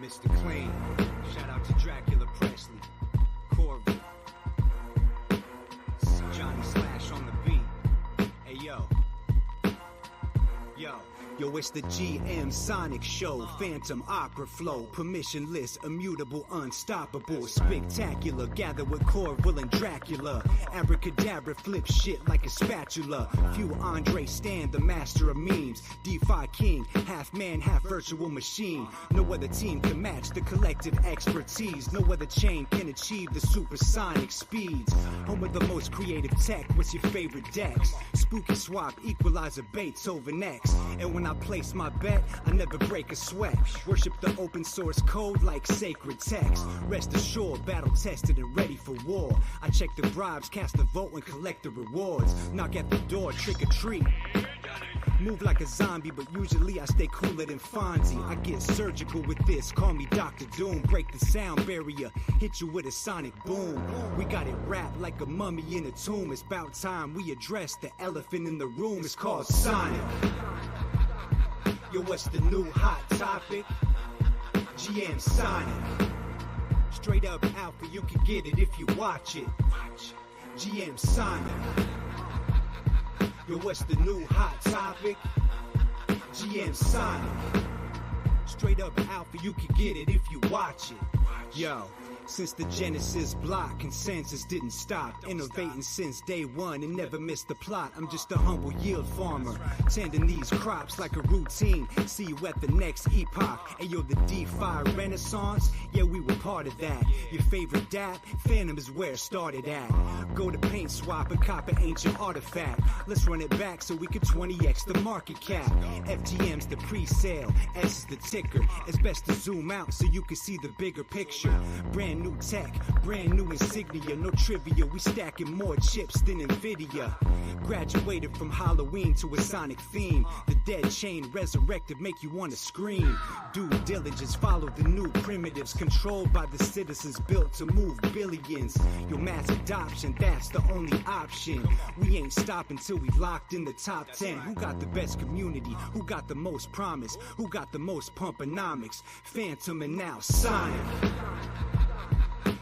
Mr. Clean. Shout out to Dracula Presley. Corval. Johnny Slash on the beat. Hey yo. Yo, it's the GMSONIC show. Phantom opera flow, permissionless, immutable, unstoppable, spectacular. Gather with Corval and Dracula. Abracadabra, flip shit like a spatula. Few Andre Stan, the master of memes. DeFi king, half man, half virtual machine. No other team can match the collective expertise. No other chain can achieve the supersonic speeds. Home of the most creative tech. What's your favorite decks? Spooky swap, equalizer, Beethoven X. And when I place my bet, I never break a sweat. Worship the open source code like sacred text. Rest assured, battle tested and ready for war. I check the bribes, cast the vote and collect the rewards. Knock at the door, trick or treat. Move like a zombie, but usually I stay cooler than Fonzie. I get surgical with this, call me Dr. Doom. Break the sound barrier, hit you with a sonic boom. We got it wrapped like a mummy in a tomb. It's about time we address the elephant in the room. It's called Sonic. Yo, what's the new hot topic? GMSONIC. Straight up alpha, you can get it if you watch it. GMSONIC. Yo, what's the new hot topic? GMSONIC. Straight up alpha, you can get it if you watch it. Yo, since the Genesis block, consensus didn't stop. Innovating since day one and never missed the plot. I'm just a humble yield farmer, tending these crops like a routine. See you at the next epoch. Ayo, the DeFi Renaissance, yeah, we were part of that. Your favorite dap, Fantom is where it started at. Go to Paint Swap and cop an ancient artifact. Let's run it back so we can 20x the market cap. FTM's the pre-sale, S is the ticker. It's best to zoom out so you can see the bigger picture. Brand new tech, brand new insignia, no trivia. We stacking more chips than Nvidia. Graduated from Halloween to a sonic theme. The dead chain resurrected, make you wanna scream. Due diligence, follow the new primitives, controlled by the citizens, built to move billions. Your mass adoption, that's the only option. We ain't stopping till we locked in the top 10. Who got the best community? Who got the most promise? Who got the most pumponomics? Fantom and now Sonic.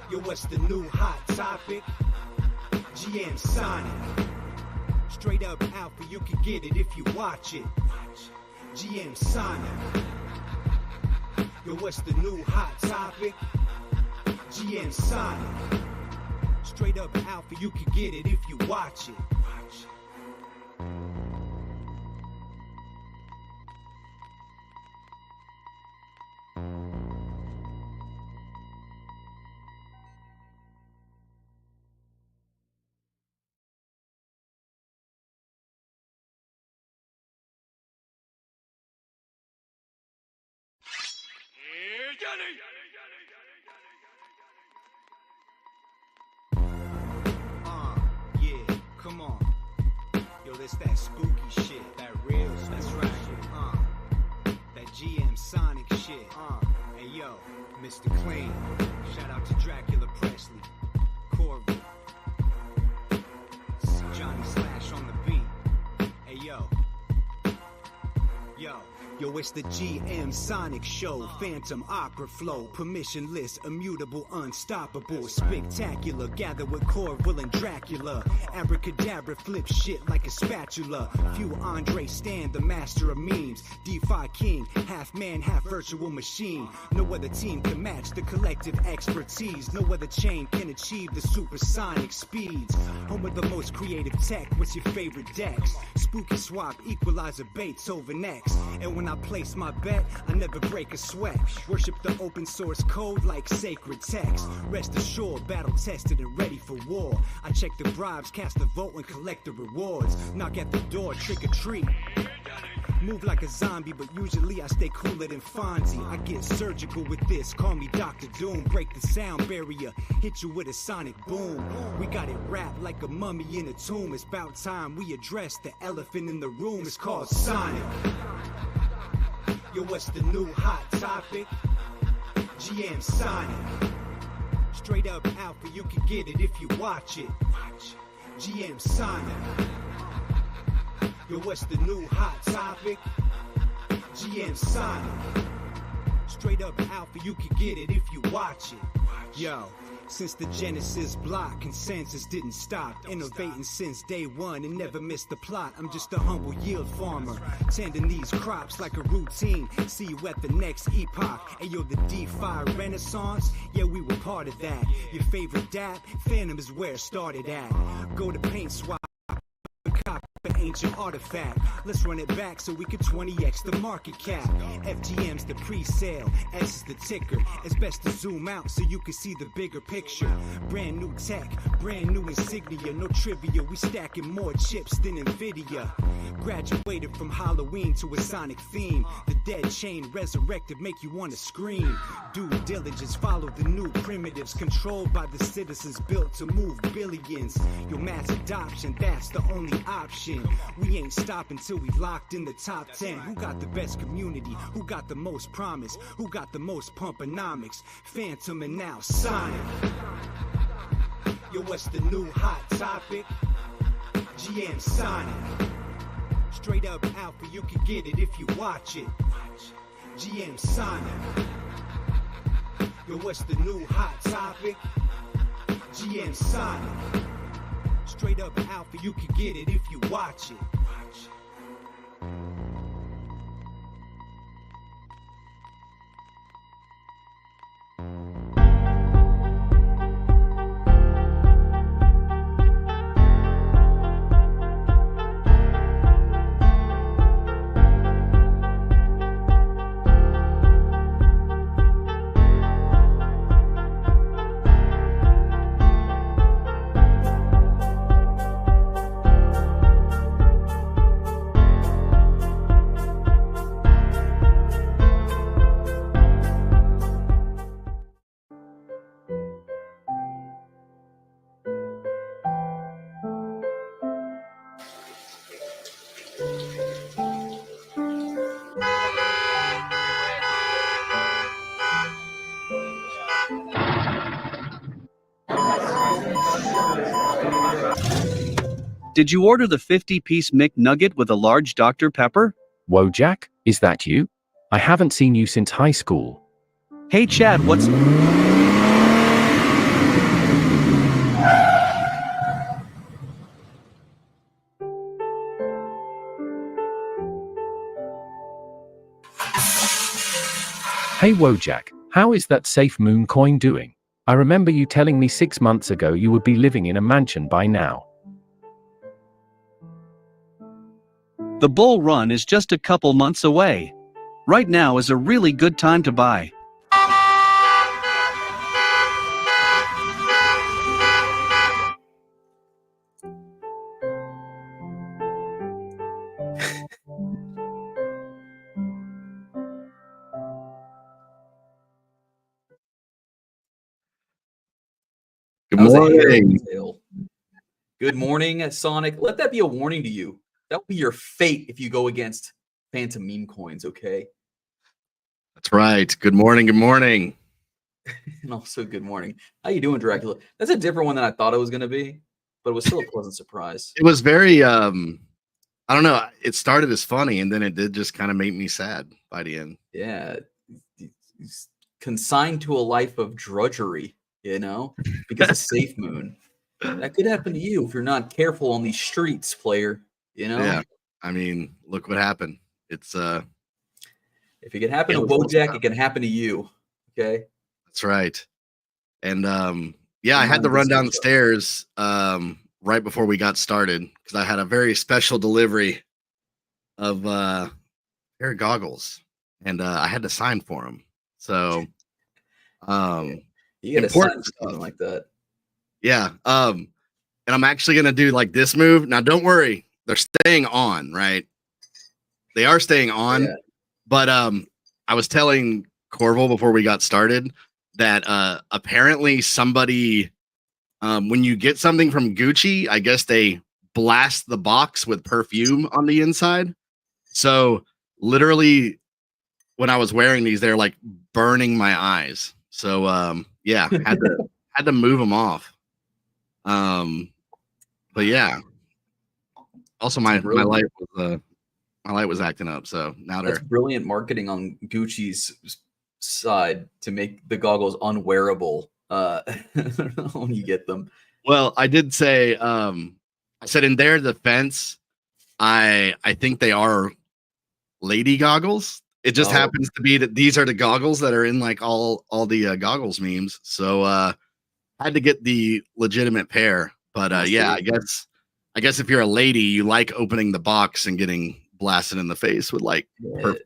Yo, what's the new hot topic? GMSONIC. Straight up alpha, you can get it if you watch it. GMSONIC. Yo, what's the new hot topic? GMSONIC. Straight up alpha, you can get it if you watch it. Yeah, come on. Yo, this that spooky shit, that real, that's right. That GMSONIC shit. Hey yo, Mr. Clean. Shout out to Dracula Presley. Corval. Johnny Slash on the beat. Hey yo. Yo, it's the GMSONIC show. Phantom opera flow, permissionless, immutable, unstoppable, spectacular. Gather with Corval and Dracula. Abracadabra, flip shit like a spatula. Few Andre Stan, the master of memes. DeFi king, half man, half virtual machine. No other team can match the collective expertise. No other chain can achieve the supersonic speeds. Home of the most creative tech. What's your favorite decks? Spooky swap, equalizer, Beethoven X. And when I place my bet, I never break a sweat. Worship the open source code like sacred text. Rest assured, battle tested and ready for war. I check the bribes, cast the vote and collect the rewards. Knock at the door, trick or treat. Move like a zombie, but usually I stay cooler than Fonzie. I get surgical with this, call me Dr. Doom. Break the sound barrier, hit you with a sonic boom. We got it wrapped like a mummy in a tomb. It's about time we address the elephant in the room. It's called Sonic. Yo, what's the new hot topic? GMSONIC. Straight up alpha, you can get it if you watch it. GMSONIC. Yo, what's the new hot topic? GMSONIC. Straight up alpha, you can get it if you watch it. Yo, since the Genesis block, consensus didn't stop. Innovating since day one and never missed the plot. I'm just a humble yield farmer, tending these crops like a routine. See you at the next epoch. Ayo, the DeFi Renaissance, yeah, we were part of that. Your favorite dap, Fantom is where it started at. Go to paint swap, cop an ancient artifact. Let's run it back so we can 20x the market cap. FTM's the pre-sale, S is the ticker. It's best to zoom out so you can see the bigger picture. Brand new tech, brand new insignia, no trivia. We stacking more chips than Nvidia. Graduated from Halloween to a Sonic theme. The dead chain resurrected, make you want to scream. Due diligence, follow the new primitives, controlled by the citizens, built to move billions. Your mass adoption, that's the only option. We ain't stopping till we locked in the top 10. Who got the best community? Who got the most promise? Who got the most pumponomics? Fantom and now Sonic. Yo, what's the new hot topic? GMSONIC. Straight up alpha, you can get it if you watch it. GMSONIC. Yo, what's the new hot topic? GMSONIC. Straight up alpha, you can get it if you watch it. Did you order the 50-piece McNugget with a large Dr. Pepper? Whoa, Jack, is that you? I haven't seen you since high school. Hey Chad, what's... Hey Wojak, how is that safe moon coin doing? I remember you telling me 6 months ago you would be living in a mansion by now. The bull run is just a couple months away. Right now is a really good time to buy. Good morning. Good morning, Sonic. Let that be a warning to you. That will be your fate if you go against Fantom meme coins, okay? That's right. Good morning. Good morning. And also, good morning. How you doing, Dracula? That's a different one than I thought it was going to be, but it was still a pleasant surprise. It was very, I don't know. It started as funny, and then it did just kind of make me sad by the end. Yeah. He's consigned to a life of drudgery, you know, because of Safe Moon. That could happen to you if you're not careful on these streets, player. You know? Yeah. I mean, look what happened. It's if it can happen to Wojak, it can happen to you. Okay. That's right. And yeah, I had to run down the stairs right before we got started because I had a very special delivery of pair of goggles, and I had to sign for them. So you get important something like that. Yeah. And I'm actually gonna do like this move. Now don't worry. They're staying on, right? They are staying on, yeah. But I was telling Corval before we got started that apparently somebody, when you get something from Gucci, I guess they blast the box with perfume on the inside. So literally, when I was wearing these, they're like burning my eyes. So yeah, had to move them off. But yeah. Also, my light was acting up, so now that's brilliant marketing on Gucci's side to make the goggles unwearable when you get them. Well, I did say, I said in their defense, I think they are lady goggles. It just happens to be that these are the goggles that are in like all the goggles memes. So I had to get the legitimate pair. But yeah, I guess if you're a lady, you like opening the box and getting blasted in the face with like perfume.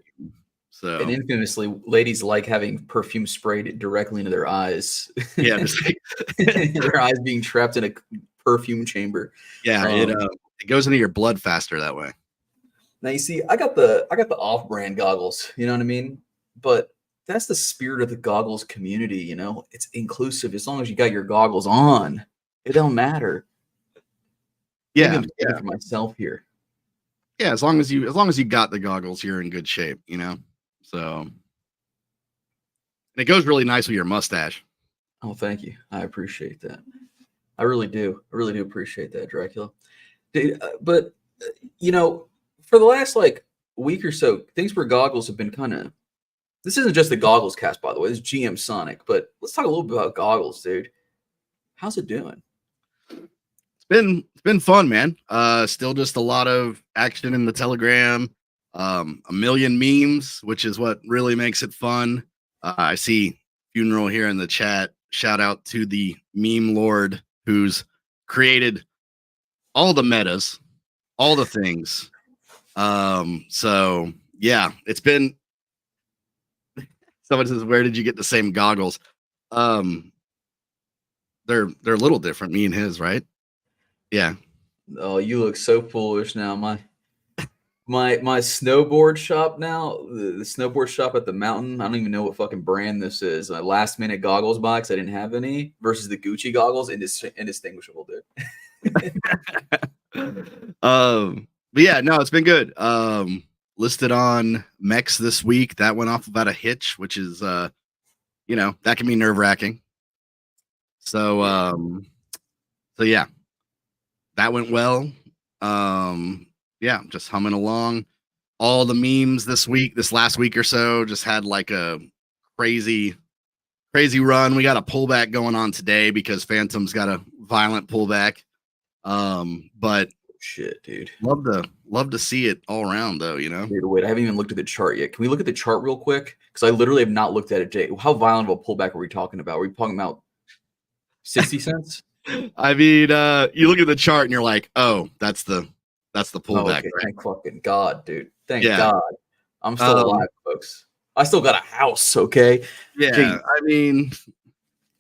So and infamously, ladies like having perfume sprayed directly into their eyes. Yeah, just like their eyes being trapped in a perfume chamber. Yeah, it goes into your blood faster that way. Now you see, I got the off-brand goggles. You know what I mean? But that's the spirit of the goggles community. You know, it's inclusive. As long as you got your goggles on, it don't matter. Yeah, I'm speaking for myself here. Yeah, as long as you got the goggles, you're in good shape. You know, so and it goes really nice with your mustache. Oh, thank you. I appreciate that. I really do. I really do appreciate that, Dracula. But you know, for the last like week or so, things for goggles have been kind of. This isn't just the goggles cast, by the way. This is GMSONIC. But let's talk a little bit about goggles, dude. How's it doing? It's been fun, man. Still just a lot of action in the Telegram. A million memes, which is what really makes it fun. I see Funeral here in the chat. Shout out to the meme lord who's created all the metas, all the things. So yeah, it's been. Someone says, "Where did you get the same goggles?" They're a little different. Me and his, right? Yeah. Oh, you look so foolish now. My snowboard shop now, the snowboard shop at the mountain. I don't even know what fucking brand this is. My last minute goggles box. I didn't have any versus the Gucci goggles. Indistinguishable, dude. But yeah, no, it's been good. Listed on Mex this week. That went off about a hitch, which is you know, that can be nerve-wracking. So yeah. That went well. Yeah, just humming along. All the memes this last week or so, just had like a crazy run. We got a pullback going on today because Fantom's got a violent pullback. But shit, dude. Love to see it all around though, you know. Dude, wait, I haven't even looked at the chart yet. Can we look at the chart real quick? Because I literally have not looked at it, Jay. How violent of a pullback are we talking about? Are we talking about 60 cents? I mean, you look at the chart and you're like, oh, that's the pullback. Oh, okay. Right? Thank fucking God, dude. Thank God. I'm still alive, folks. I still got a house, okay? Yeah, Jeez. I mean,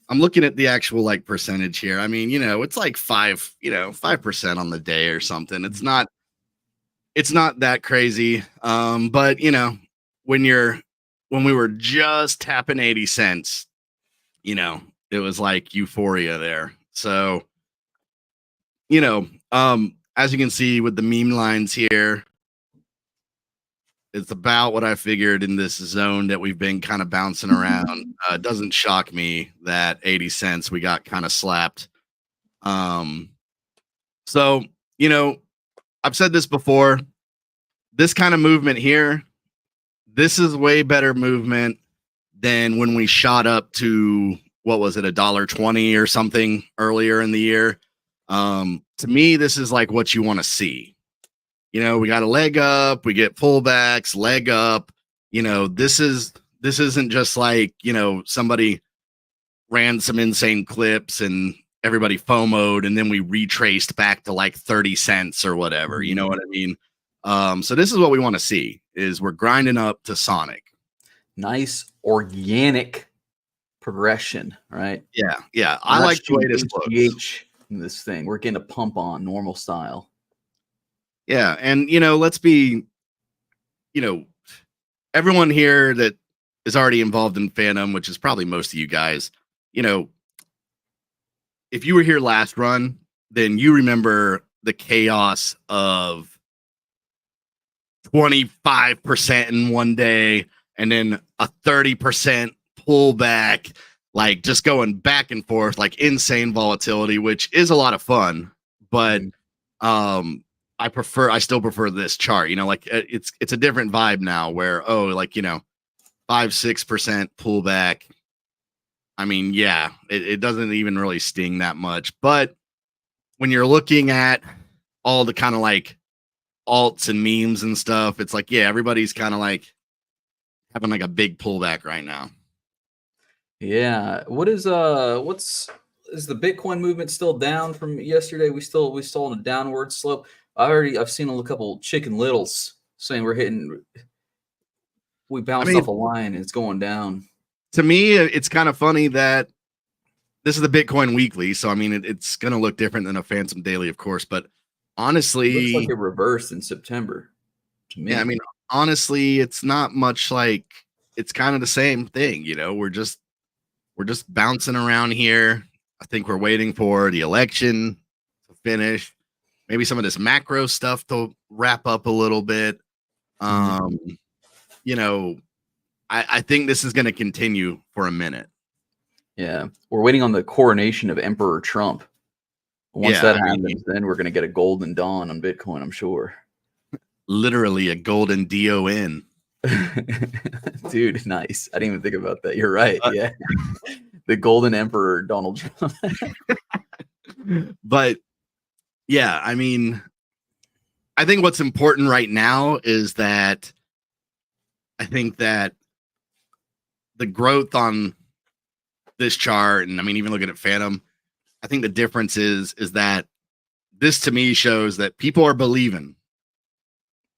I'm looking at the actual like percentage here. I mean, you know, it's like 5% on the day or something. It's not that crazy. But you know, when we were just tapping 80 cents, you know, it was like euphoria there. So, you know, as you can see with the meme lines here, it's about what I figured in this zone that we've been kind of bouncing around. It doesn't shock me that 80 cents we got kind of slapped. So, you know, I've said this before. This kind of movement here, this is way better movement than when we shot up to what was it, $1.20 or something earlier in the year. To me, this is like what you want to see. You know, we got a leg up, we get pullbacks, leg up. You know, this isn't just like, you know, somebody ran some insane clips and everybody FOMO'd and then we retraced back to like 30 cents or whatever. You know what I mean? So this is what we want to see is we're grinding up to Sonic. Nice organic progression, right? Yeah. I like the way this looks. In this thing, we're getting a pump on normal style. Yeah, and you know, let's be, you know, everyone here that is already involved in Fantom, which is probably most of you guys, you know, if you were here last run, then you remember the chaos of 25% in one day and then a 30% pullback, like just going back and forth, like insane volatility, which is a lot of fun. But I still prefer this chart, you know, like it's a different vibe now where, oh, like, you know, 5-6% pullback. I mean, yeah, it doesn't even really sting that much. But when you're looking at all the kind of like alts and memes and stuff, it's like, yeah, everybody's kind of like having like a big pullback right now. Yeah. What's is the Bitcoin movement still down from yesterday? We still on a downward slope. I've seen a couple Chicken Littles saying we bounced off a line and it's going down. To me, it's kind of funny that this is the Bitcoin weekly, so I mean it's going to look different than a Fantom daily, of course. But honestly, it looks like it reversed in September. To me, yeah, I mean honestly, it's not much like it's kind of the same thing. You know, we're just bouncing around here. I think we're waiting for the election to finish, maybe some of this macro stuff to wrap up a little bit. You know, I think this is going to continue for a minute. Yeah, we're waiting on the coronation of Emperor Trump. Once that happens, then we're going to get a golden dawn on Bitcoin, I'm sure. Literally a golden DON. Dude, nice. I didn't even think about that. You're right. Yeah. The golden emperor, Donald Trump. But yeah, I mean, I think what's important right now is that I think that the growth on this chart, and I mean, even looking at Fantom, I think the difference is that this to me shows that people are believing.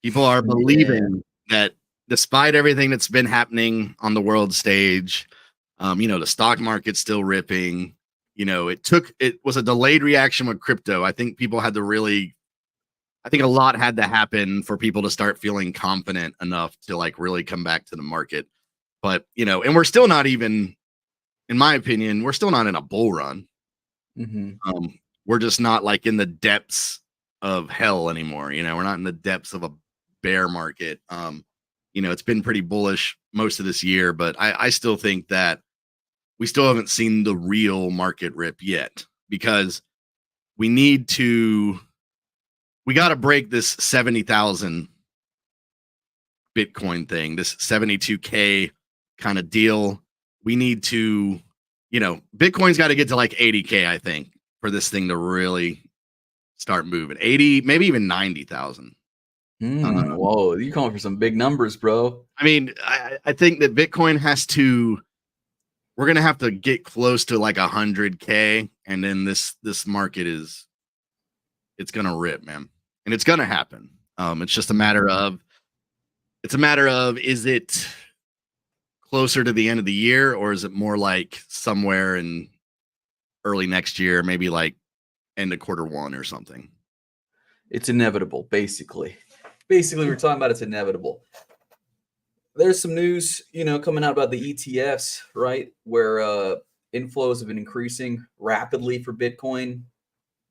People are believing that despite everything that's been happening on the world stage, you know, the stock market's still ripping. You know, it was a delayed reaction with crypto. I think people had to really, I think a lot had to happen for people to start feeling confident enough to like really come back to the market. But, you know, and we're still not even, in my opinion, we're still not in a bull run. We're just not like in the depths of hell anymore. You know, we're not in the depths of a bear market. You know, it's been pretty bullish most of this year, but I still think that we still haven't seen the real market rip yet, because we got to break this 70,000 Bitcoin thing, this 72K kind of deal. We need to, you know, Bitcoin's got to get to like 80K, I think, for this thing to really start moving. 80, maybe even 90,000. Whoa, you're calling for some big numbers, bro. I mean, I think that Bitcoin we're going to have to get close to like 100K. And then this market it's going to rip, man. And it's going to happen. It's just a matter of, is it closer to the end of the year, or is it more like somewhere in early next year, maybe like end of Q1 or something? It's inevitable, basically. We're talking about it's inevitable. There's some news, you know, coming out about the ETFs, right? Where inflows have been increasing rapidly for Bitcoin.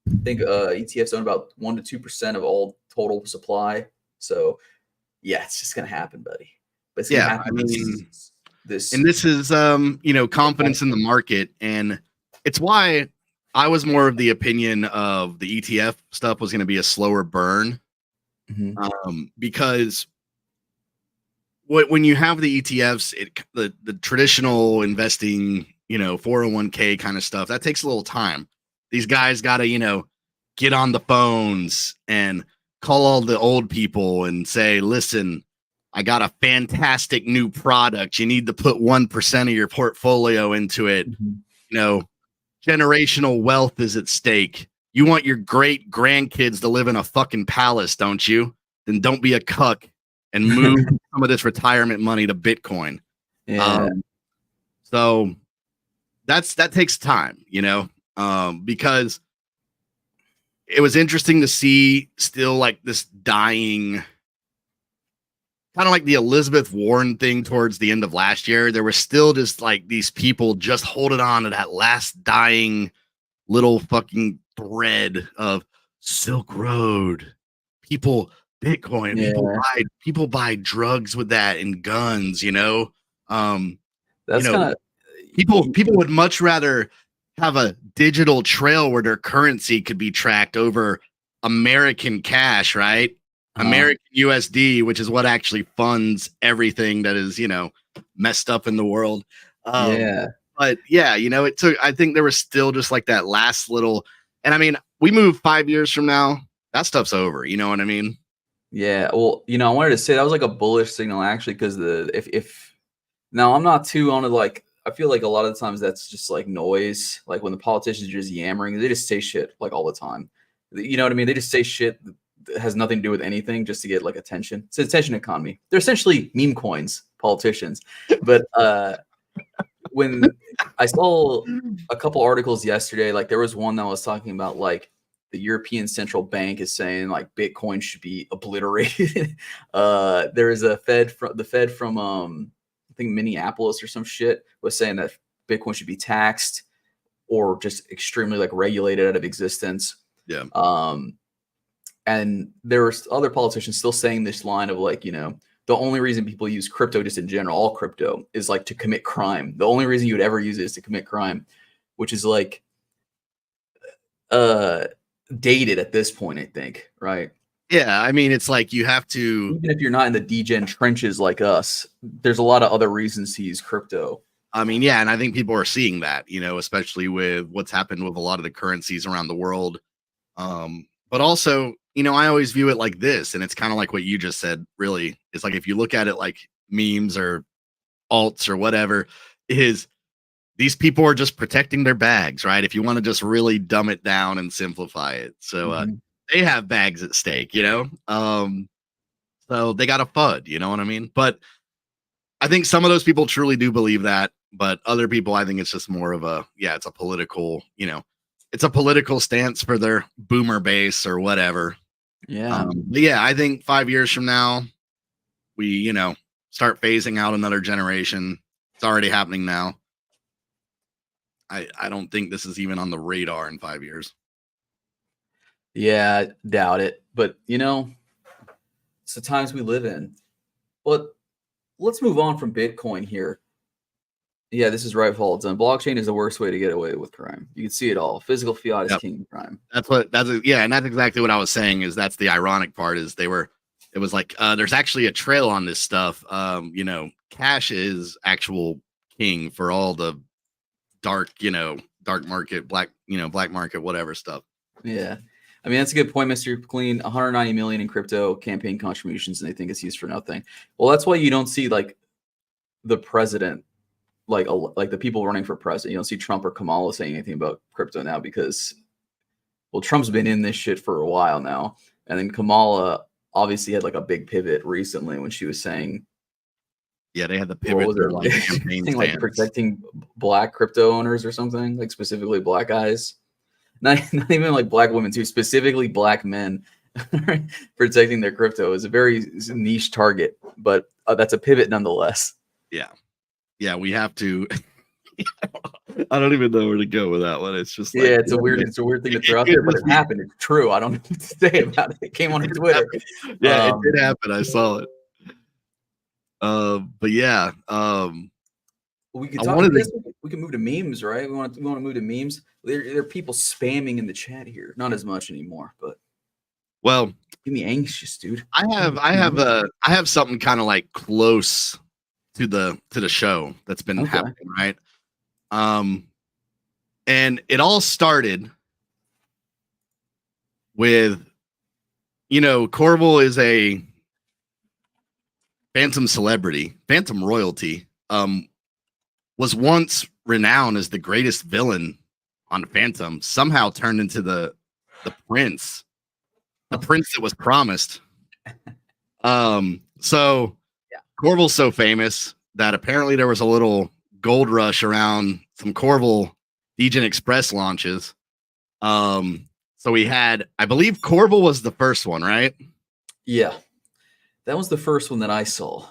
I think ETFs own about 1% to 2% of all total supply. So, yeah, it's just gonna happen, buddy. But it's gonna happen. I mean, this is you know, confidence in the market, and it's why I was more of the opinion of the ETF stuff was going to be a slower burn. Because when you have the ETFs, the traditional investing, you know, 401k kind of stuff, that takes a little time. These guys got to, you know, get on the phones and call all the old people and say, listen, I got a fantastic new product. You need to put 1% of your portfolio into it. You know, generational wealth is at stake. You want your great grandkids to live in a fucking palace, don't you? Then don't be a cuck and move some of this retirement money to Bitcoin. Yeah. So that takes time, you know, because it was interesting to see still like this dying, kind of like the Elizabeth Warren thing towards the end of last year. There was still just like these people just holding on to that last dying little fucking thread of Silk Road. Bitcoin, people buy drugs with that and guns, you know. That's you know, people would much rather have a digital trail where their currency could be tracked over American cash, right? American USD, which is what actually funds everything that is, you know, messed up in the world. Yeah. But yeah, it took, I think there was still just like that last little, and I mean, we move 5 years from now, that stuff's over. You know what I mean? Yeah. Well, I wanted to say that was like a bullish signal actually, because if now I'm not too on it. Like, I feel like a lot of the times that's just like noise. Like when the politicians are just yammering, they just say shit like all the time. You know what I mean? They just say shit that has nothing to do with anything just to get like attention. It's an attention economy. They're essentially meme coins, politicians. But when I saw a couple articles yesterday, like there was one that was talking about like the European Central Bank is saying like Bitcoin should be obliterated. There is the Fed from I think Minneapolis or some shit was saying that Bitcoin should be taxed or just extremely like regulated out of existence. Yeah. And there were other politicians still saying this line of like, the only reason people use crypto just in general, all crypto, is like to commit crime. The only reason you would ever use it is to commit crime, which is like dated at this point, I think, right? Yeah, I mean, it's like you have to, even if you're not in the degen trenches like us, there's a lot of other reasons to use crypto. I mean, yeah, and I think people are seeing that, especially with what's happened with a lot of the currencies around the world. But also, I always view it like this, and it's kind of like what you just said, really. It's like if you look at it like memes or alts or whatever, is these people are just protecting their bags, right? If you want to just really dumb it down and simplify it. So they have bags at stake, so they got a FUD, you know what I mean? But I think some of those people truly do believe that, but other people, I think it's just more of it's a political, it's a political stance for their boomer base or whatever. Yeah. But yeah, I think 5 years from now, we, start phasing out another generation. It's already happening now. I don't think this is even on the radar in 5 years. Yeah, doubt it. But, it's the times we live in. But let's move on from Bitcoin here. Yeah, this is right, Done. Blockchain is the worst way to get away with crime. You can see it all. Physical fiat is king of crime. And that's exactly what I was saying. Is that's the ironic part is it was like there's actually a trail on this stuff. Cash is actual king for all the dark market, black market, whatever stuff. Yeah. I mean, that's a good point, Mr. Clean. 190 million in crypto campaign contributions, and they think it's used for nothing. Well, that's why you don't see like the president, like the people running for president. You don't see Trump or Kamala saying anything about crypto now because, well, Trump's been in this shit for a while now. And then Kamala obviously had like a big pivot recently when she was saying, yeah, they had the pivot like, like protecting black crypto owners or something, like specifically black guys. Not even like black women too, specifically black men protecting their crypto is a very niche target, but that's a pivot nonetheless. Yeah. Yeah, we have to. I don't even know where to go with that one. It's just like, it's a weird thing to throw out there, but it happened. It's true. I don't know what to say about it. It came on Twitter. Yeah, it did happen. I saw it. But yeah, we can talk about this. We can move to memes, right? We want to move to memes. There are people spamming in the chat here. Not as much anymore, but well, get me anxious, dude. I have something kind of like close to the show that's been happening, right? And it all started with, Corval is a Fantom celebrity, Fantom royalty, was once renowned as the greatest villain on Fantom, somehow turned into the prince that was promised. So Corval's so famous that apparently there was a little gold rush around some Corval Degen Express launches. So we had, I believe Corval was the first one, right? Yeah. That was the first one that I saw.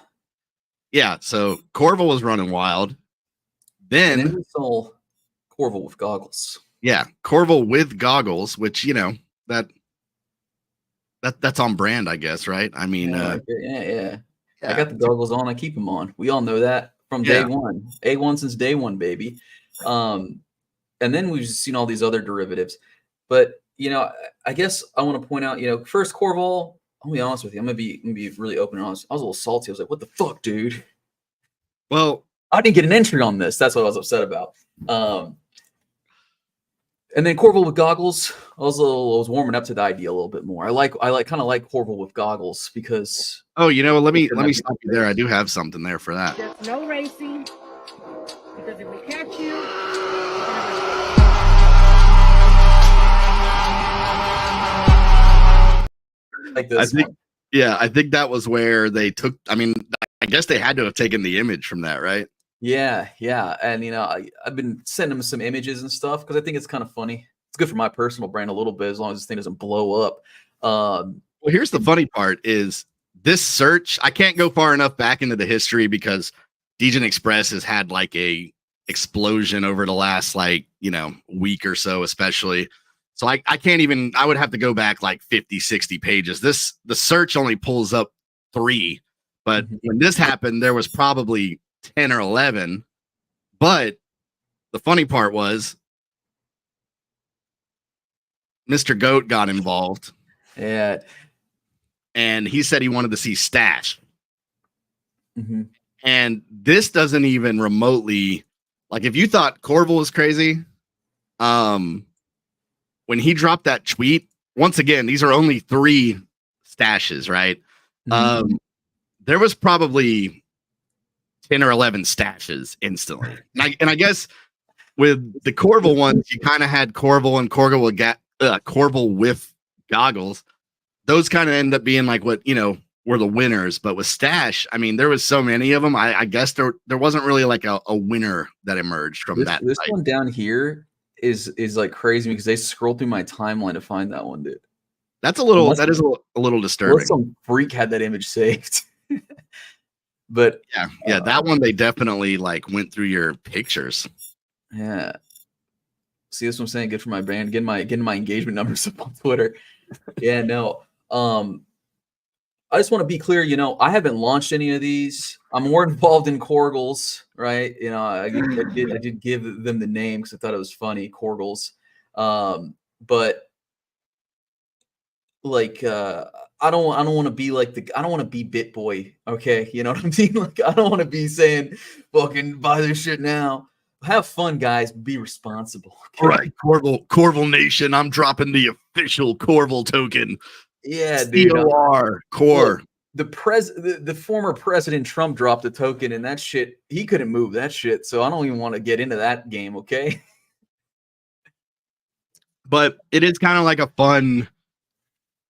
Yeah, so Corval was running wild. Then we saw Corval with goggles. Yeah, Corval with goggles, which that's on brand, I guess, right? I mean, yeah. I got the goggles on. I keep them on. We all know that from day one. A1 since day one, baby. And then we've seen all these other derivatives. But, I guess I want to point out, first Corval, I'll be honest with you. I'm gonna be really open and honest. I was a little salty. I was like, what the fuck, dude? Well, I didn't get an entry on this. That's what I was upset about. And then Corval with goggles. I was warming up to the idea a little bit more. I kind of like Corval with goggles because. oh, let me stop you there. I do have something there for that. There's no racing because if we catch you, Like this one. I think that was where they took. I mean, I guess they had to have taken the image from that, right? Yeah, and I've been sending them some images and stuff because I think it's kind of funny. It's good for my personal brand a little bit as long as this thing doesn't blow up. Well, here's the funny part: is this search? I can't go far enough back into the history because Degen Express has had like a explosion over the last week or so, especially. So I can't even. I would have to go back like 50, 60 pages. The search only pulls up 3, but when this happened, there was probably 10 or 11. But the funny part was Mr. Goat got involved. Yeah. And he said he wanted to see Stash. And this doesn't even remotely, like, if you thought Corval was crazy, when he dropped that tweet, once again, these are only 3 stashes, right? There was probably 10 or 11 stashes instantly. And I guess with the Corval ones, you kind of had Corval and Corval with goggles. Those kind of end up being like what, were the winners. But with Stash, I mean, there was so many of them. I guess there wasn't really like a winner that emerged from that. This one down here is like crazy because they scrolled through my timeline to find that one, dude. That is a little disturbing. Some freak had that image saved. But yeah, that one they definitely like went through your pictures. Yeah. See, that's what I'm saying. Good for my brand. Getting my engagement numbers up on Twitter. Yeah, no. I just want to be clear, I haven't launched any of these. I'm more involved in Corgals, right? I did give them the name because I thought it was funny, Corgals. But like I don't want to be like I don't want to be Bit Boy, okay? You know what I mean? Like I don't want to be saying fucking buy this shit now. Have fun, guys. Be responsible. Okay? All right, Corval Nation. I'm dropping the official Corval token. Yeah, dude. Core. The former President Trump dropped a token, and that shit, he couldn't move that shit. So I don't even want to get into that game, okay? But it is kind of like a fun.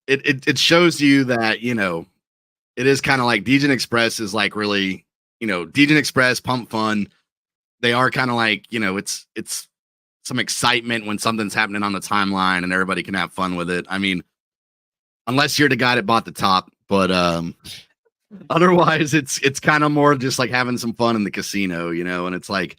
It shows you that it is kind of like Degen Express is like really Degen Express Pump Fun. They are kind of like it's some excitement when something's happening on the timeline and everybody can have fun with it. I mean, unless you're the guy that bought the top, but otherwise it's kind of more just like having some fun in the casino, and it's like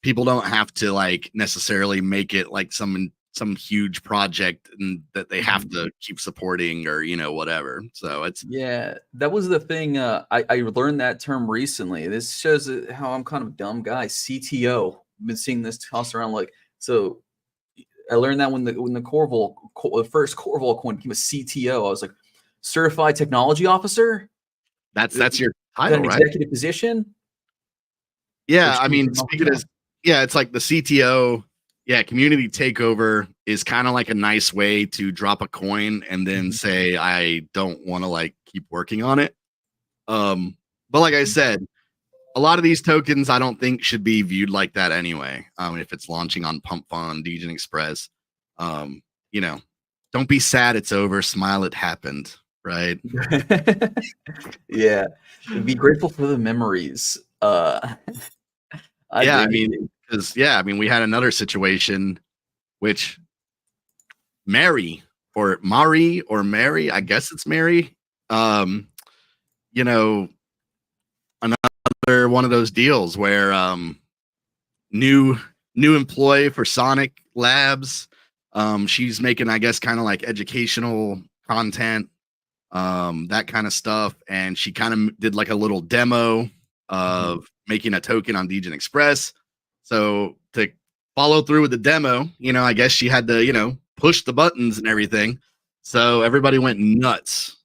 people don't have to like necessarily make it like some huge project and that they have to keep supporting or whatever. So it's that was the thing. I learned that term recently. This shows how I'm kind of a dumb guy. CTO. I've been seeing this tossed around like so. I learned that when the Corval, the first Corval coin became a CTO, I was like, Certified Technology Officer. That's your title, right? Executive position. Yeah, I mean, it's like the CTO. Yeah, community takeover is kind of like a nice way to drop a coin and then say I don't want to like keep working on it. But like I said, a lot of these tokens I don't think should be viewed like that anyway. If it's launching on Pump Fund, Degen Express, don't be sad it's over. Smile it happened, right? Yeah, be grateful for the memories. We had another situation, which Mary, I guess it's Mary. Another one of those deals where new employee for Sonic Labs. She's making, I guess, kind of like educational content, that kind of stuff, and she kind of did like a little demo of making a token on Degen Express. So to follow through with the demo, I guess she had to, push the buttons and everything. So everybody went nuts.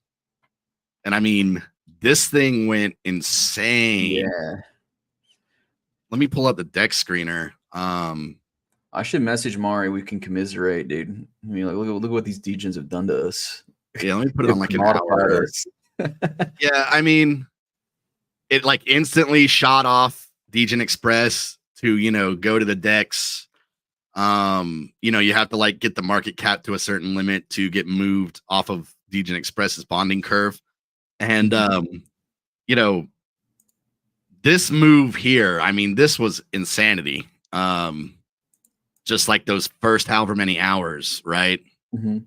And I mean, this thing went insane. Yeah. let me pull up the deck screener. I should message Mari. We can commiserate, dude. I mean, like, look at what these degens have done to us. Yeah, let me put it on like an Commodified hour. us. Yeah, I mean, it like instantly shot off Degen Express to, you know, go to the decks. You know, you have to like get the market cap to a certain limit to get moved off of Degen Express's bonding curve. And you know, this move here, I mean, this was insanity. Just like those first however many hours, right? Mm-hmm.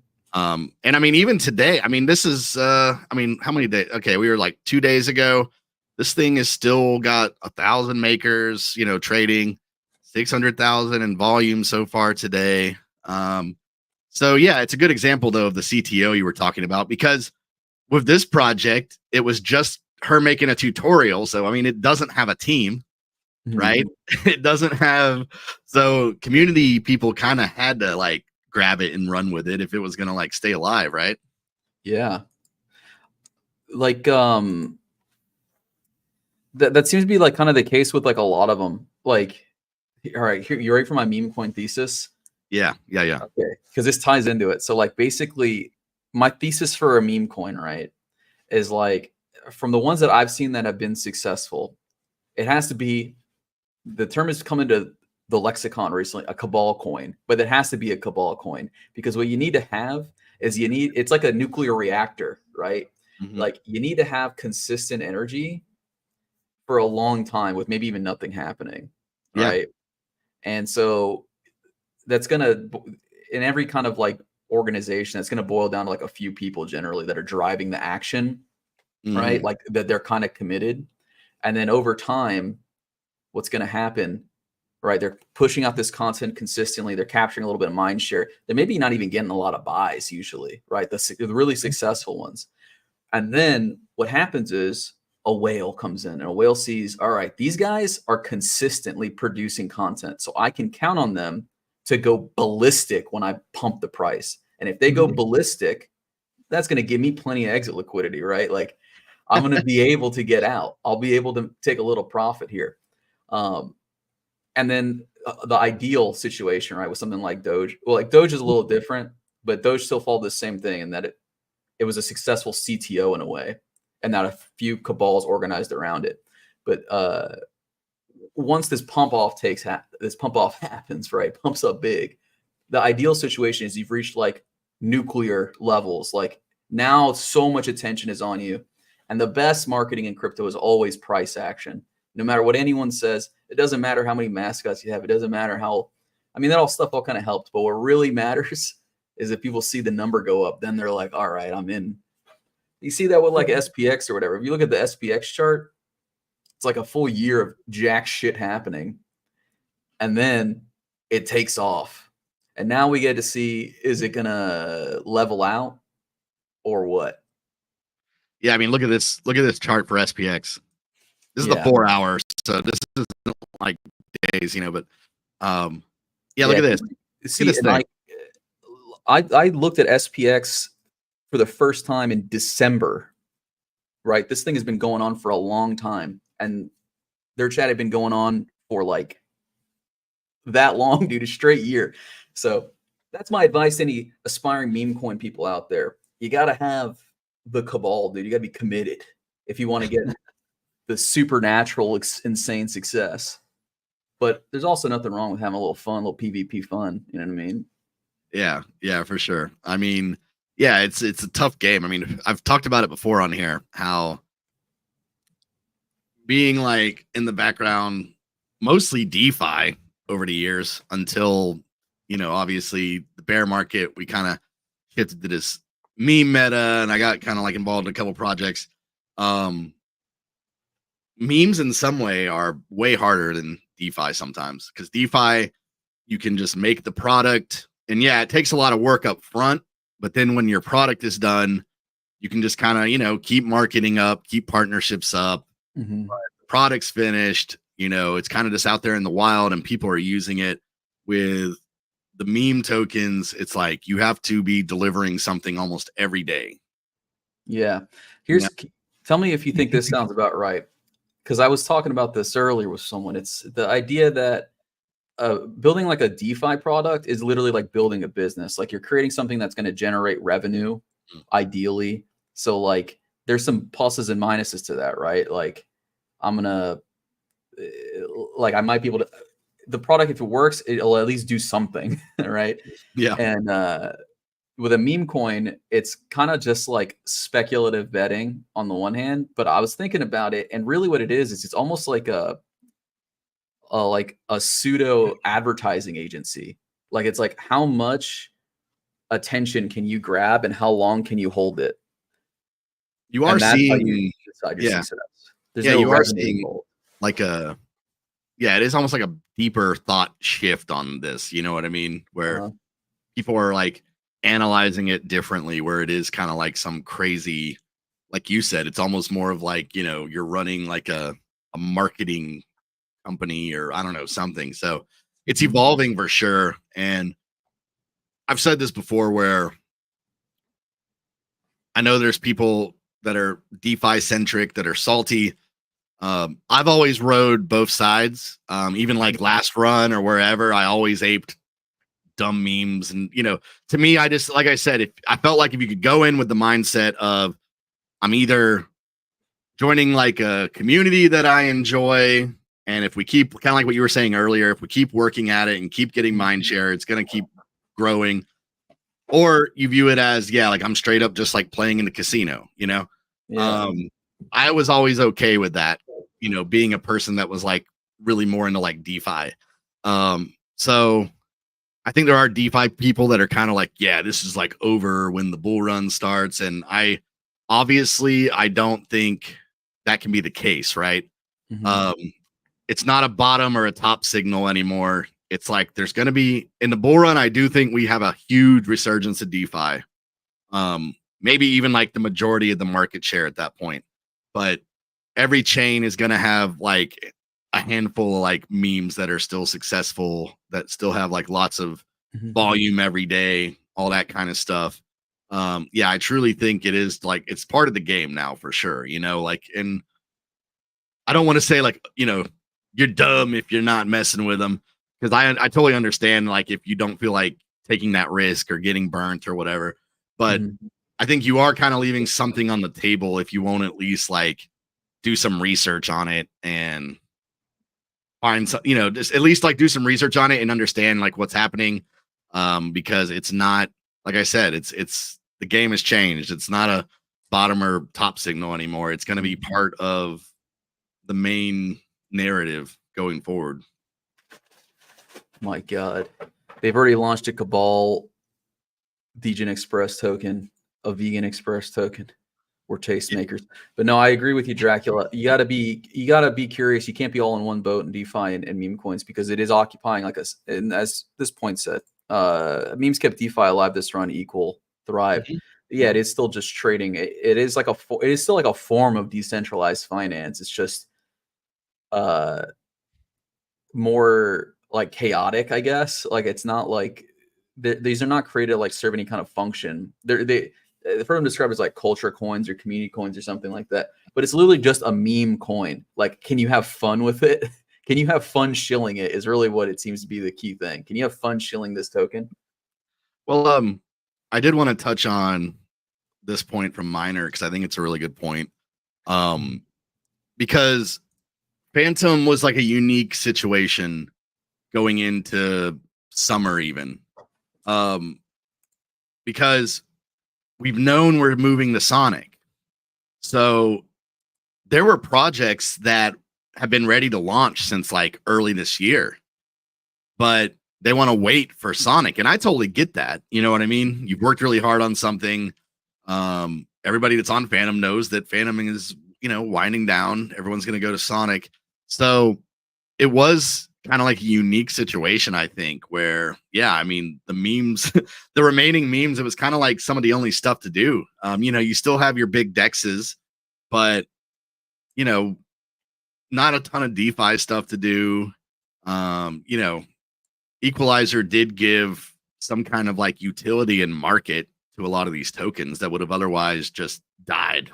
And I mean, even today, I mean, this is I mean, how many days? Okay, we were like 2 days ago. This thing is still got 1,000 makers, you know, trading 600,000 in volume so far today. So yeah, it's a good example though of the CTO you were talking about, because with this project, it was just her making a tutorial. So I mean, it doesn't have a team, right? It doesn't have, so community people kind of had to like grab it and run with it if it was gonna like stay alive, right? Yeah. Like that seems to be like kind of the case with like a lot of them. Like, all right, here, you ready for my meme coin thesis? Yeah. Okay, because this ties into it. So like basically my thesis for a meme coin, right, is like from the ones that I've seen that have been successful, it has to be, the term has come into the lexicon recently, a cabal coin, but it has to be a cabal coin, because what you need to have is it's like a nuclear reactor, right? Mm-hmm. Like you need to have consistent energy for a long time with maybe even nothing happening, right? And so that's gonna, in every kind of like organization, that's gonna boil down to like a few people generally that are driving the action, right? Like that they're kind of committed, and then over time, what's gonna happen? Right, they're pushing out this content consistently. They're capturing a little bit of mind share. They're maybe not even getting a lot of buys usually, right? The really successful ones. And then what happens is a whale comes in, and a whale sees, all right, these guys are consistently producing content, so I can count on them to go ballistic when I pump the price. And if they go ballistic, that's going to give me plenty of exit liquidity, right? Like I'm going to be able to get out. I'll be able to take a little profit here. And then the ideal situation, right, with something like Doge. Well, like Doge is a little different, but Doge still followed the same thing in that it was a successful CTO in a way, and that a few cabals organized around it. But once this pump off happens, right, pumps up big, the ideal situation is you've reached like nuclear levels. Like now so much attention is on you, and the best marketing in crypto is always price action. No matter what anyone says, it doesn't matter how many mascots you have. It doesn't matter how, I mean, that all stuff all kind of helps. But what really matters is if people see the number go up, then they're like, all right, I'm in. You see that with like SPX or whatever. If you look at the SPX chart, it's like a full year of jack shit happening. And then it takes off. And now we get to see, is it going to level out or what? Yeah, I mean, look at this chart for SPX. This is the 4 hours, so this isn't like days, you know, but look at this. See, look at this thing. I looked at SPX for the first time in December, right? This thing has been going on for a long time, and their chat had been going on for like that long, dude, a straight year. So that's my advice to any aspiring meme coin people out there. You got to have the cabal, dude. You got to be committed if you want to get the supernatural, insane success. But there's also nothing wrong with having a little fun, a little PvP fun. You know what I mean? Yeah, for sure. I mean, yeah, it's a tough game. I mean, I've talked about it before on here, how being like in the background, mostly DeFi over the years until, you know, obviously the bear market, we kind of shifted to this meme meta, and I got kind of like involved in a couple projects. Memes in some way are way harder than DeFi sometimes, because DeFi, you can just make the product, and yeah, it takes a lot of work up front, but then when your product is done, you can just kind of, you know, keep marketing up, keep partnerships up. But the product's finished, you know, it's kind of just out there in the wild and people are using it. With the meme tokens, it's like you have to be delivering something almost every day. Yeah. Tell me if you think this sounds about right. because I was talking about this earlier with someone. It's the idea that building like a DeFi product is literally like building a business. Like you're creating something that's going to generate revenue, ideally. So like there's some pluses and minuses to that, right? Like I'm gonna like I might be able to the product, if it works, it'll at least do something, right? Yeah. And with a meme coin, it's kind of just like speculative betting on the one hand, but I was thinking about it, and really what it is it's almost like a pseudo advertising agency. Like it's like how much attention can you grab and how long can you hold it? You are And that's how seeing, you decide your yeah. success. There's Yeah, no you are revenue seeing involved. like it is almost like a deeper thought shift on this. You know what I mean? Where people are like analyzing it differently, where it is kind of like some crazy, like you said, it's almost more of like, you know, you're running like a marketing company or I don't know, something. So it's evolving for sure. And I've said this before where I know there's people that are DeFi centric that are salty. I've always rode both sides. Even like last run or wherever, I always aped dumb memes. And, you know, to me, I just, like I said, if I felt like if you could go in with the mindset of I'm either joining like a community that I enjoy, and if we keep kind of like what you were saying earlier, if we keep working at it and keep getting mind share, it's going to keep growing. Or you view it as, yeah, like I'm straight up just like playing in the casino, you know? Yeah. I was always okay with that, you know, being a person that was like really more into like DeFi. So I think there are DeFi people that are kind of like, yeah, this is like over when the bull run starts. And I don't think that can be the case, right? It's not a bottom or a top signal anymore. It's like there's going to be in the bull run. I do think we have a huge resurgence of DeFi. Maybe even like the majority of the market share at that point. But every chain is going to have like a handful of like memes that are still successful, that still have like lots of volume every day, all that kind of stuff. Yeah, I truly think it is like it's part of the game now for sure. You know, like, and I don't want to say like, you know, you're dumb if you're not messing with them, because I totally understand like if you don't feel like taking that risk or getting burnt or whatever. But I think you are kind of leaving something on the table if you won't at least like do some research on it and find some, you know, just at least like do some research on it and understand like what's happening. Because it's not, like I said, it's the game has changed. It's not a bottom or top signal anymore. It's going to be part of the main narrative going forward. My God, they've already launched a Cabal Degen Express token, a Vegan Express token. We're tastemakers. But no, I agree with you, Dracula. You gotta be curious. You can't be all in one boat in DeFi and meme coins, because it is occupying like us. And as this point said, memes kept DeFi alive this run, equal, thrive. Yeah, it is still just trading. It is still like a form of decentralized finance. It's just more like chaotic, I guess. Like it's not like these are not created to like serve any kind of function. They the firm described as like culture coins or community coins or something like that. But it's literally just a meme coin. Like, can you have fun with it? Can you have fun shilling it is really what it seems to be the key thing. Can you have fun shilling this token? Well, I did want to touch on this point from Miner because I think it's a really good point. Because Fantom was like a unique situation going into summer even. Because we've known we're moving to Sonic. So there were projects that have been ready to launch since like early this year, but they want to wait for Sonic. And I totally get that. You know what I mean? You've worked really hard on something. Everybody that's on Fantom knows that Fantom is, you know, winding down. Everyone's going to go to Sonic. So it was kind of like a unique situation, I think, where, yeah, I mean, the memes, the remaining memes, it was kind of like some of the only stuff to do. You know, you still have your big dexes, but, you know, not a ton of DeFi stuff to do. You know, Equalizer did give some kind of like utility and market to a lot of these tokens that would have otherwise just died.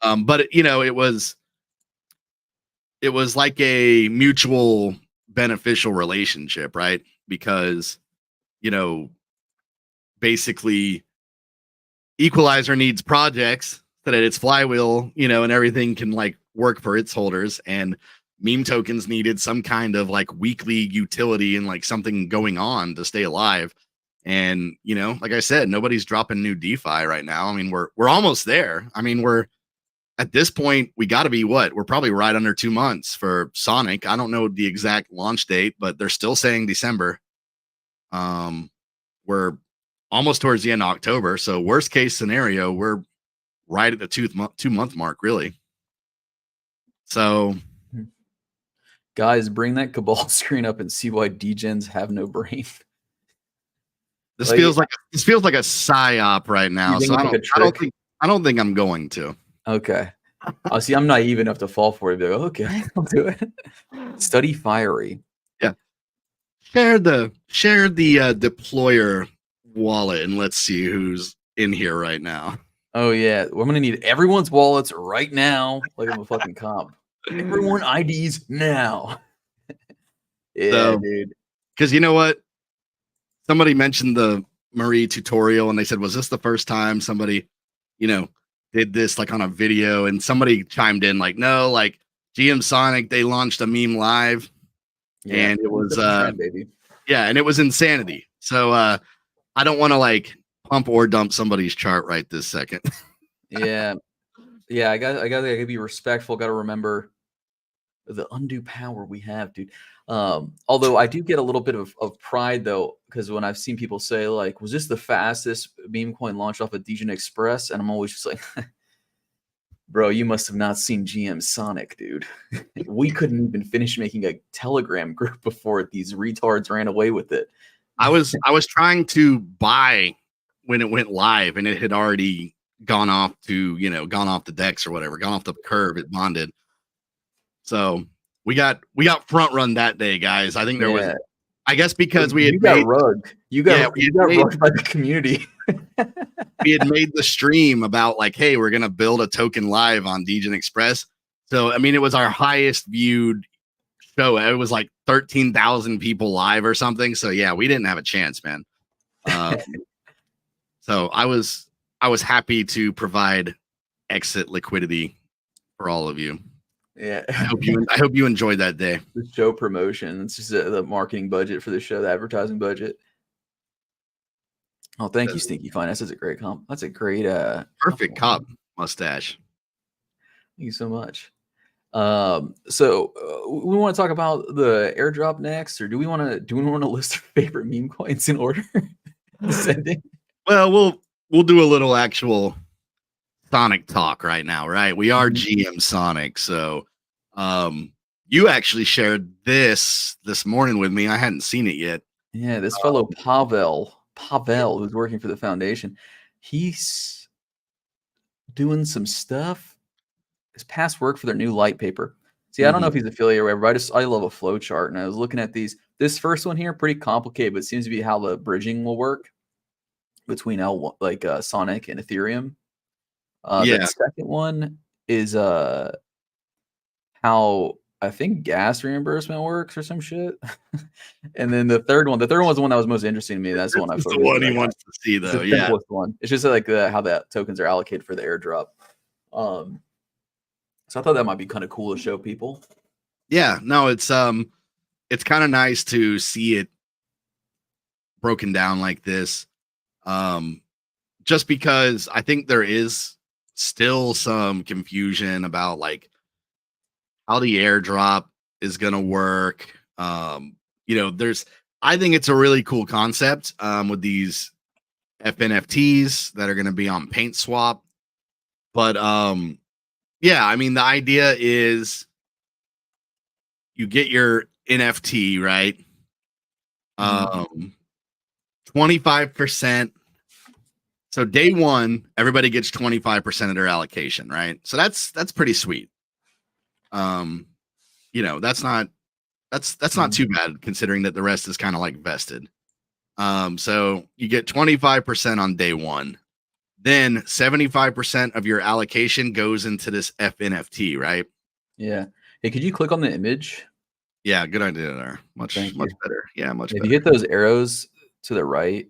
But, you know, it was it was like a mutual beneficial relationship, right? Because, you know, basically Equalizer needs projects so that its flywheel, you know, and everything can like work for its holders, and meme tokens needed some kind of like weekly utility and like something going on to stay alive. And, you know, like I said, nobody's dropping new DeFi right now. I mean, we're almost there. I mean, we're at this point, we got to be what? We're probably right under 2 months for Sonic. I don't know the exact launch date, but they're still saying December. We're almost towards the end of October. So worst case scenario, we're right at the 2 month mark, really. So guys, bring that Cabal screen up and see why degens have no brain. This feels like a psyop right now. So I don't think I'm going to. Okay. See, I'm naive enough to fall for it. Like, okay, I'll do it. Study Fiery. Yeah. Share the deployer wallet and let's see who's in here right now. Oh yeah, I'm gonna need everyone's wallets right now. Like I'm a fucking comp. Everyone IDs now. Yeah, dude. Because you know what? Somebody mentioned the Marie tutorial and they said, was this the first time somebody, you know, did this like on a video? And somebody chimed in like, no, like GMSONIC, they launched a meme live, and it was baby. Yeah, and it was insanity. So I don't want to like pump or dump somebody's chart right this second. Yeah. I gotta be respectful. Got to remember the undue power we have, dude. Although I do get a little bit of pride though, because when I've seen people say like, was this the fastest meme coin launched off of Degen Express? And I'm always just like, bro, you must have not seen GMSONIC, dude. We couldn't even finish making a Telegram group before these retards ran away with it. I was trying to buy when it went live, and it had already gone off the decks or whatever, gone off the curve. It bonded. So we got front run that day, guys. I think there was, I guess, because we had got rugged. You got rugged by the community. We had made the stream about like, hey, we're gonna build a token live on Degen Express. So I mean, it was our highest viewed show. It was like 13,000 people live or something. So yeah, we didn't have a chance, man. So I was happy to provide exit liquidity for all of you. Yeah, I hope you enjoyed that day. The show promotion. It's just the marketing budget for the show, the advertising budget. Oh, thank you, Stinky Finance. That's a great comp. That's a great perfect cop mustache. Thank you so much. So we want to talk about the airdrop next, or do we want to list our favorite meme coins in order? Descending. Well, we'll do a little actual Sonic talk right now, right? We are GMSONIC, so you actually shared this morning with me. I hadn't seen it yet. Yeah, this fellow Pavel, who's working for the foundation, he's doing some stuff. His past work for their new light paper. See, I don't know if he's affiliated or whatever. I love a flow chart, and I was looking at these. This first one here, pretty complicated, but it seems to be how the bridging will work between Sonic and Ethereum. The second one is how I think gas reimbursement works or some shit. And then the third one's the one that was most interesting to me. That's the one the one he wants to see, though. It's the simplest one. It's just like how the tokens are allocated for the airdrop. So I thought that might be kind of cool to show people. Yeah, no, it's kind of nice to see it broken down like this. Just because I think there is still some confusion about like how the airdrop is going to work. I think it's a really cool concept with these FNFTs that are going to be on PaintSwap. But yeah, I mean, the idea is you get your NFT, right? 25%. So day one, everybody gets 25% of their allocation, right? So that's pretty sweet. That's not too bad considering that the rest is kind of like vested. So you get 25% on day one. Then 75% of your allocation goes into this FNFT, right? Yeah. Hey, could you click on the image? Yeah, good idea there. Much Thank much you. better. Yeah, much If better. you hit those arrows to the right,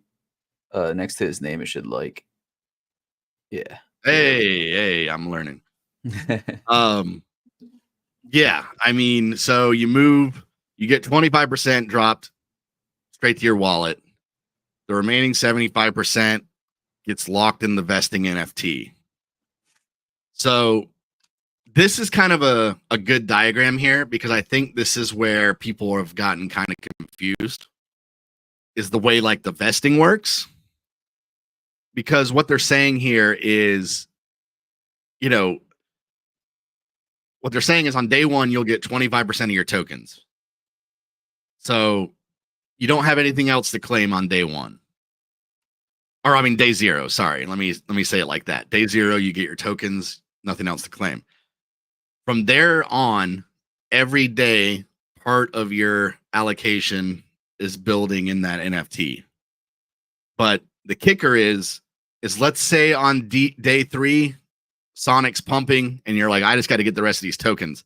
next to his name, it should like, yeah. Hey, I'm learning. Yeah, I mean, so you get 25% dropped straight to your wallet. The remaining 75% gets locked in the vesting NFT. So this is kind of a good diagram here because I think this is where people have gotten kind of confused, is the way like the vesting works. Because what they're saying here is, what they're saying is on day one, you'll get 25% of your tokens. So you don't have anything else to claim on day one. Or I mean day zero, sorry. Let me say it like that. Day zero, you get your tokens, nothing else to claim. From there on, every day, part of your allocation is building in that NFT. But the kicker is let's say on day 3, Sonic's pumping, and you're like, I just got to get the rest of these tokens.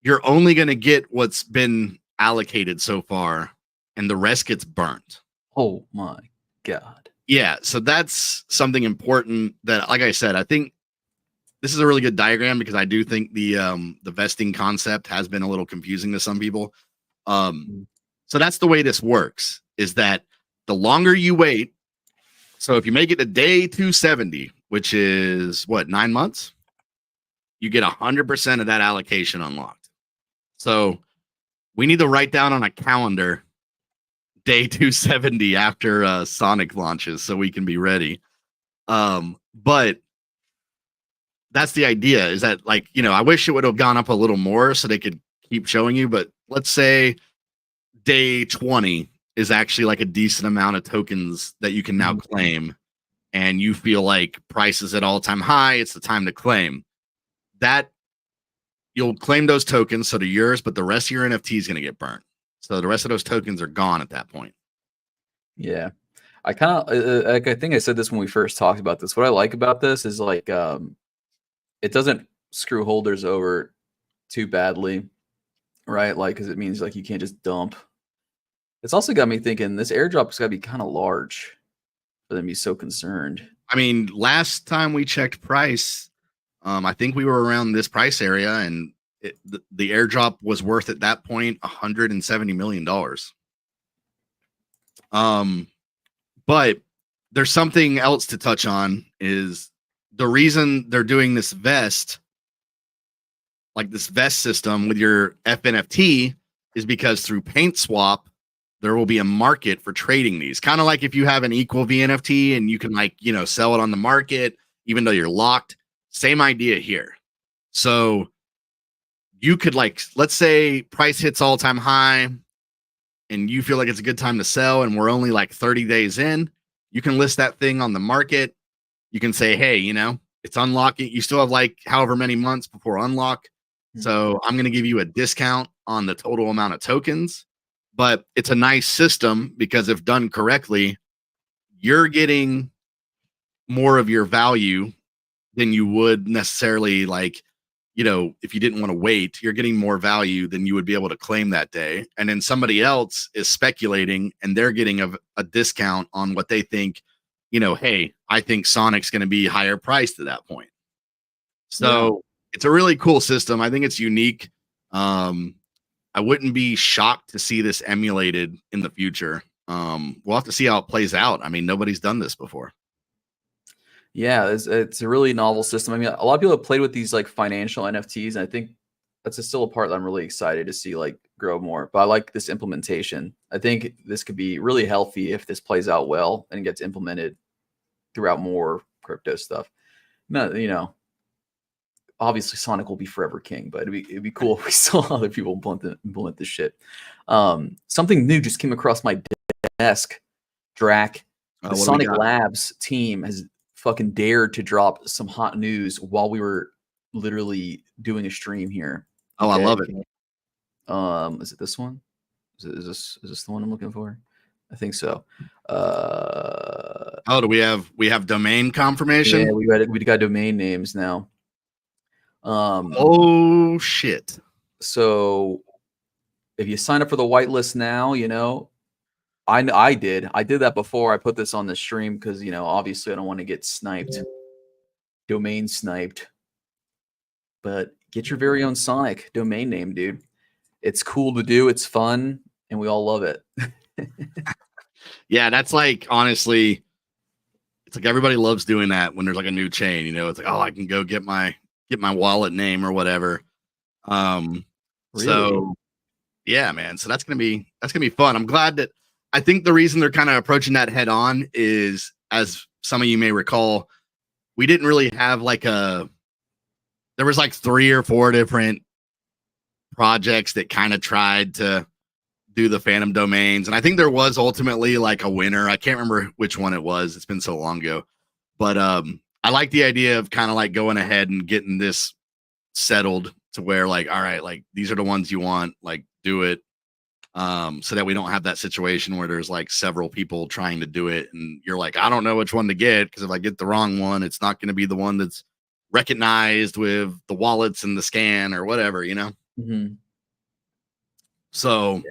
You're only going to get what's been allocated so far, and the rest gets burnt. Oh my God. Yeah, so that's something important that, like I said, I think this is a really good diagram because I do think the vesting concept has been a little confusing to some people. So that's the way this works, is that the longer you wait, so if you make it to day 270, which is what, 9 months, you get 100% of that allocation unlocked. So we need to write down on a calendar day 270 after Sonic launches so we can be ready. But that's the idea, is that, like, I wish it would have gone up a little more so they could keep showing you. But let's say day 20 is actually like a decent amount of tokens that you can now claim, and you feel like price is at all-time high, it's the time to claim. That you'll claim those tokens, so they're yours, but the rest of your NFT is going to get burnt. So the rest of those tokens are gone at that point. Yeah. I kind of, like, I think I said this when we first talked about this. What I like about this is like, it doesn't screw holders over too badly, right? Like, because it means like you can't just dump. It's also got me thinking this airdrop's got to be kind of large for them to be so concerned. I mean, last time we checked price, I think we were around this price area, and the airdrop was worth at that point $170 million. But there's something else to touch on, is the reason they're doing this vest, like this vest system with your FNFT, is because through Paint Swap, there will be a market for trading these. Kind of like if you have an equal VNFT and you can, like, sell it on the market, even though you're locked. Same idea here. So you could, like, let's say price hits all-time high and you feel like it's a good time to sell, and we're only like 30 days in, you can list that thing on the market. You can say, hey, it's unlocking. You still have like however many months before unlock. So I'm going to give you a discount on the total amount of tokens. But it's a nice system because if done correctly, you're getting more of your value than you would necessarily, like, if you didn't want to wait. You're getting more value than you would be able to claim that day. And then somebody else is speculating and they're getting a discount on what they think, hey, I think Sonic's going to be higher priced at that point. So It's a really cool system. I think it's unique. I wouldn't be shocked to see this emulated in the future. We'll have to see how it plays out. I mean, nobody's done this before. Yeah, it's a really novel system. I mean, a lot of people have played with these like financial NFTs, and I think that's still a part that I'm really excited to see like grow more. But I like this implementation. I think this could be really healthy if this plays out well and gets implemented throughout more crypto stuff. No, obviously Sonic will be forever king, but it'd be cool if we saw other people implement this shit. Something new just came across my desk. Drac, the Sonic Labs team has fucking dared to drop some hot news while we were literally doing a stream here. Oh, okay. I love it. Is it this one? Is this the one I'm looking for? I think so. Do we have domain confirmation? Yeah, we got domain names now. Oh shit. So if you sign up for the whitelist now, you know, I did that before I put this on the stream because, you know, obviously I don't want to get sniped, domain sniped. But get your very own Sonic domain name, dude. It's cool to do. It's fun, and we all love it. Yeah, that's like, honestly, it's like everybody loves doing that when there's like a new chain. You know, it's like, oh, I can go get my wallet name or whatever. Really? So yeah, man. So that's gonna be fun. I'm glad that I think the reason they're kind of approaching that head on is, as some of you may recall, we didn't really have like there was like 3 or 4 different projects that kind of tried to do the Fantom domains. And I think there was ultimately like a winner. I can't remember which one it was. It's been so long ago. But I like the idea of kind of like going ahead and getting this settled to where like, all right, like these are the ones you want, like do it. So that we don't have that situation where there's like several people trying to do it and you're like, I don't know which one to get, because if I get the wrong one, it's not going to be the one that's recognized with the wallets and the scan or whatever, you know? Mm-hmm. So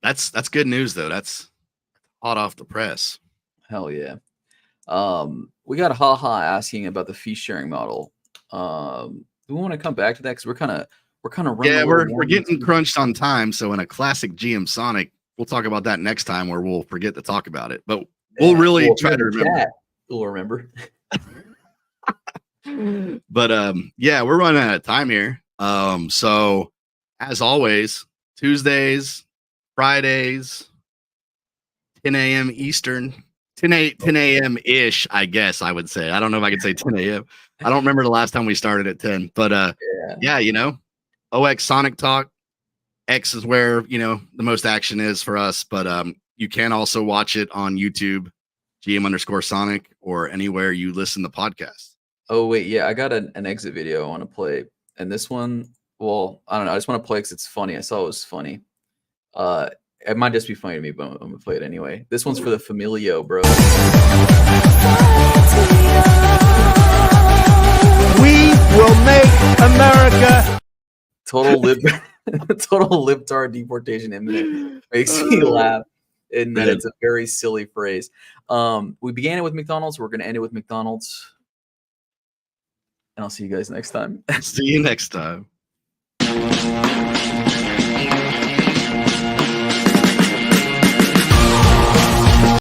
that's good news though. That's hot off the press. Hell yeah. We got Haha asking about the fee sharing model. Do we want to come back to that? Because we're kind of running. Yeah, we're getting crunched on time. So in a classic GMSONIC, we'll talk about that next time, where we'll forget to talk about it. But we'll really try to remember. We'll remember. But yeah, we're running out of time here. So as always, Tuesdays, Fridays, 10 a.m. Eastern, 10 a.m. ish, I guess I would say. I don't know if I could say 10 a.m. I don't remember the last time we started at 10, but yeah, you know, OX Sonic Talk. X is where, you know, the most action is for us, but you can also watch it on YouTube, GM_Sonic, or anywhere you listen to podcasts. Oh wait, yeah, I got an exit video I want to play, and this one, well, I don't know, I just want to play because it's funny. I saw it was funny. It might just be funny to me, but I'm gonna play it anyway. This one's for the Familio, bro. We will make America Total libtard deportation imminent. Makes me laugh. And that it's a very silly phrase. We began it with McDonald's. We're gonna end it with McDonald's. And I'll see you guys next time. See you next time.